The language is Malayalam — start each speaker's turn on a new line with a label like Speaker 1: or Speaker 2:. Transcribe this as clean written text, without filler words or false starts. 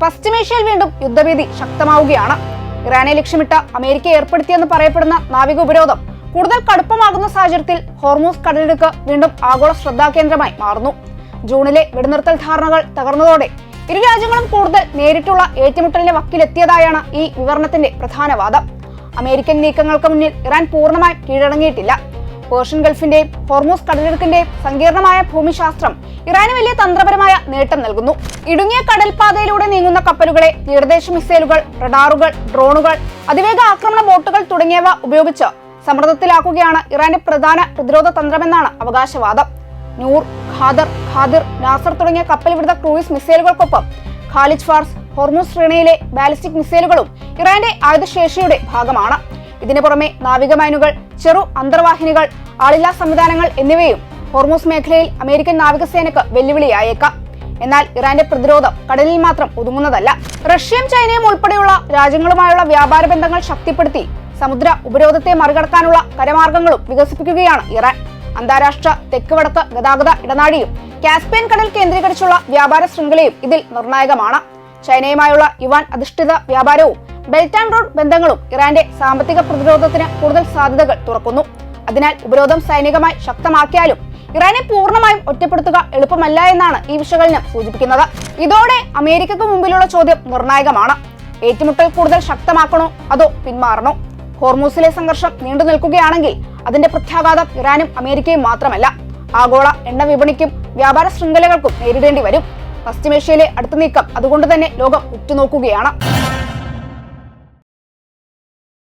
Speaker 1: പശ്ചിമേഷ്യയിൽ വീണ്ടും യുദ്ധഭീതി ശക്തമാവുകയാണ്. ഇറാനെ ലക്ഷ്യമിട്ട് അമേരിക്ക ഏർപ്പെടുത്തിയെന്ന് പറയപ്പെടുന്ന നാവിക ഉപരോധം കൂടുതൽ കടുപ്പമാകുന്ന സാഹചര്യത്തിൽ ഹോർമൂസ് കടലിടുക്ക് വീണ്ടും ആഗോള ശ്രദ്ധാകേന്ദ്രമായി മാറുന്നു. ജൂണിലെ വെടിനിർത്തൽ ധാരണകൾ തകർന്നതോടെ ഇരു രാജ്യങ്ങളും കൂടുതൽ നേരിട്ടുള്ള ഏറ്റുമുട്ടലിന്റെ വക്കിലെത്തിയതായാണ് ഈ വിവരണത്തിന്റെ പ്രധാന വാദം. അമേരിക്കൻ നീക്കങ്ങൾക്ക് മുന്നിൽ ഇറാൻ പൂർണ്ണമായും കീഴടങ്ങിയിട്ടില്ല. പേർഷ്യൻ ഗൾഫിന്റെയും ഹോർമൂസ് കടലിടുക്കിന്റെയും സങ്കീർണമായ ഭൂമിശാസ്ത്രം ഇറാന് വലിയ തന്ത്രപരമായ നേട്ടം നൽകുന്നു. ഇടുങ്ങിയ കടൽപാതയിലൂടെ നീങ്ങുന്ന കപ്പലുകളെ തീരദേശ മിസൈലുകൾ, റഡാറുകൾ, ഡ്രോണുകൾ, അതിവേഗ ആക്രമണ ബോട്ടുകൾ തുടങ്ങിയവ ഉപയോഗിച്ച് സമ്മർദ്ദത്തിലാക്കുകയാണ് ഇറാന്റെ പ്രധാന പ്രതിരോധ തന്ത്രമെന്നാണ് അവകാശവാദം. നൂർ, ഖാദിർ, നാസർ തുടങ്ങിയ കപ്പൽ വിരുദ്ധ ക്രൂയിസ് മിസൈലുകൾക്കൊപ്പം ഖാലിജ് ഫാർസ്, ഹോർമൂസ് ശ്രേണിയിലെ ബാലിസ്റ്റിക് മിസൈലുകളും ഇറാന്റെ ആയുധശേഷിയുടെ ഭാഗമാണ്. ഇതിനു പുറമെ നാവിക മൈനുകൾ, ചെറു അന്തർവാഹിനികൾ, ആളില്ലാ സംവിധാനങ്ങൾ എന്നിവയും ഹോർമൂസ് മേഖലയിൽ അമേരിക്കൻ നാവികസേനയ്ക്ക് വെല്ലുവിളിയായേക്കാം. എന്നാൽ ഇറാന്റെ പ്രതിരോധം കടലിൽ മാത്രം ഒതുങ്ങുന്നതല്ല. റഷ്യയും ചൈനയും ഉൾപ്പെടെയുള്ള രാജ്യങ്ങളുമായുള്ള വ്യാപാര ബന്ധങ്ങൾ ശക്തിപ്പെടുത്തി സമുദ്ര ഉപരോധത്തെ മറികടക്കാനുള്ള കരമാർഗങ്ങളും വികസിപ്പിക്കുകയാണ് ഇറാൻ. അന്താരാഷ്ട്ര തെക്ക് വടക്ക് ഗതാഗത ഇടനാഴിയും കാസ്പിയൻ കടൽ കേന്ദ്രീകരിച്ചുള്ള വ്യാപാര ശൃംഖലയും ഇതിൽ നിർണായകമാണ്. ചൈനയുമായുള്ള യുവാൻ അധിഷ്ഠിത വ്യാപാരവും ബെൽറ്റ് ആൻഡ് റോഡ് ബന്ധങ്ങളും ഇറാന്റെ സാമ്പത്തിക പ്രതിരോധത്തിന് കൂടുതൽ സാധ്യതകൾ തുറക്കുന്നു. അതിനാൽ ഉപരോധം സൈനികമായി ശക്തമാക്കിയാലും ഇറാനെ പൂർണ്ണമായും ഒറ്റപ്പെടുത്തുക എളുപ്പമല്ല എന്നാണ് ഈ വിശകലനം സൂചിപ്പിക്കുന്നത്. ഇതോടെ അമേരിക്കക്ക് മുമ്പിലുള്ള ചോദ്യം നിർണായകമാണ്. ഏറ്റുമുട്ടൽ കൂടുതൽ ശക്തമാക്കണോ അതോ പിന്മാറണോ? ഹോർമൂസിലെ സംഘർഷം നീണ്ടു നിൽക്കുകയാണെങ്കിൽ അതിന്റെ പ്രത്യാഘാതം ഇറാനും അമേരിക്കയും മാത്രമല്ല, ആഗോള എണ്ണ വിപണിക്കും വ്യാപാര ശൃംഖലകൾക്കും നേരിടേണ്ടി വരും. പശ്ചിമേഷ്യയിലെ അടുത്ത നീക്കം അതുകൊണ്ട് തന്നെ ലോകം ഉറ്റുനോക്കുകയാണ്.